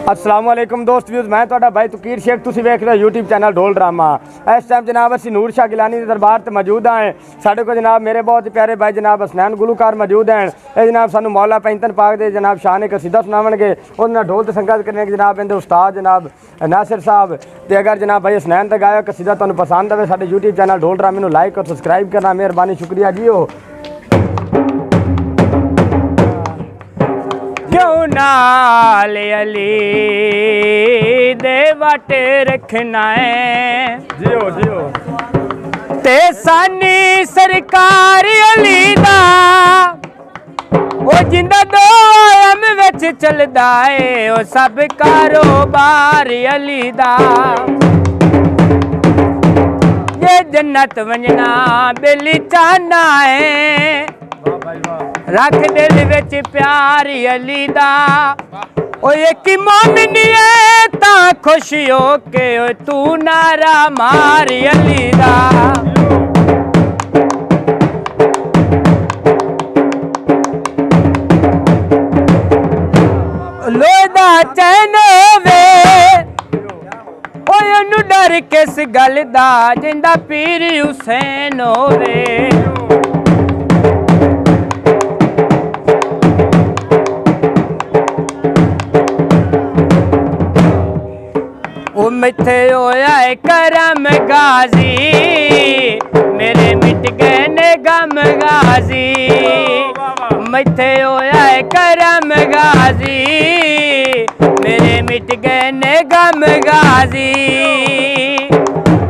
अस्सलाम वालेकुम दोस्त व्यूज़, मैं तुहाडा भाई तकीर शेख, तुसीं वेख रहे हो यूट्यूब चैनल ढोल ड्रामा। इस टाइम जनाब असीं नूर शाह गिलानी के दरबार ते मौजूद हैं। साडे को जनाब मेरे बहुत ही प्यारे भाई जनाब हसनैन गुलूकार मौजूद हैं। ये जनाब सानू मौला पैंतन पाक दे जनाब शान कसीदा सुनावणगे, उहदे नाल ढोल ते संगत करने जनाब इहदे उस्ताद जनाब नासिर साहब। ते अगर जनाब भाई हसनैन दा गाया कसीदा तुहानू पसंद आवे, साडे यूट्यूब चैनल ढोल ड्रामे नू लाइक और सबसक्राइब करना मेहरबानी, शुक्रिया जी। हो क्यों नाल अली दे वट रखना है जियो जियो ते सानी सरकार अली दा ओ जिंदा दो आलम विच चलदा है, ओ सब कारोबार अली दा। ये जन्नत वंजना बेली चाहना है, रख दिल विच प्यार अली दा। ओ एक मोमिनी है ता खुश हो के ओ तू नारा मार अली दा। लोदा चैन वे ओए ओनू डर किस गल दा, जिंदा पीर हुसैन होवे। ओ मिथे होया है करम गाजी, मेरे मिट गए ने गम गाजी। मिथे होया है करम गाजी, मेरे मिट गए ने गम गाजी।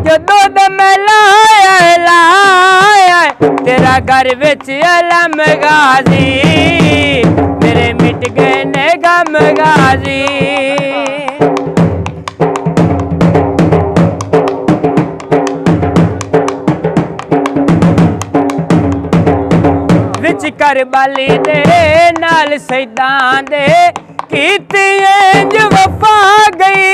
जदों दा मैं लाया तेरा घर विच अलम गाजी, मेरे मिट गए ने गम गाजी। विच करबली दे नाल सैदां दे कीती इंज वफा गई।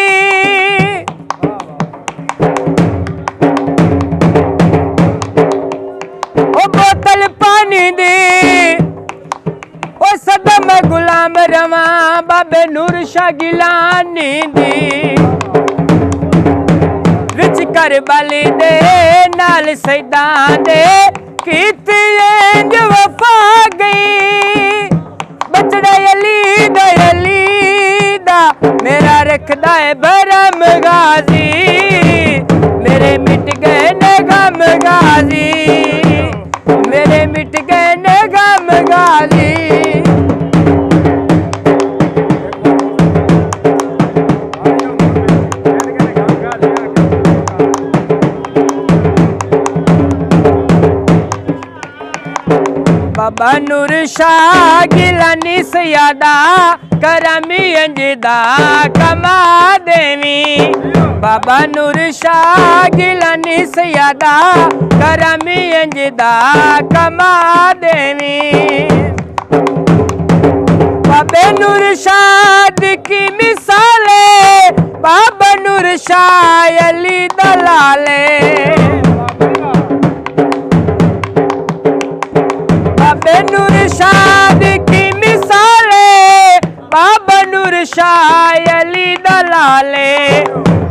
ओ बोतल पानी दी ओ सदा मैं गुलाम रवा, बाबे नूर शाह गिलानी दी। विच करबली दे नाल सैदां दे कीती इंज वफा गई। बचड़ा अली दा मेरा रखदा है भरम गाजी, मेरे मिट गए ने गम गाजी, मेरे मिट गए ने गम गाजी। बाबा नूर शाह गिलानी सयादा करमी अंजदा कमा देवी। बाबा नूर शाह गिलानी सयादा करमी अंजदा कमा देवी। बाबे नूर शाह की मिसाले, बाबा नूर शाह अली दलाले। बाबे नूर शाह की मिसाले, बाबा नूर शाह अली दलाले।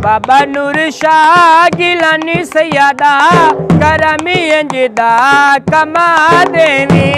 बाबा नूर शाह गिलानी सयादा करमी अंजदा कमा देवी।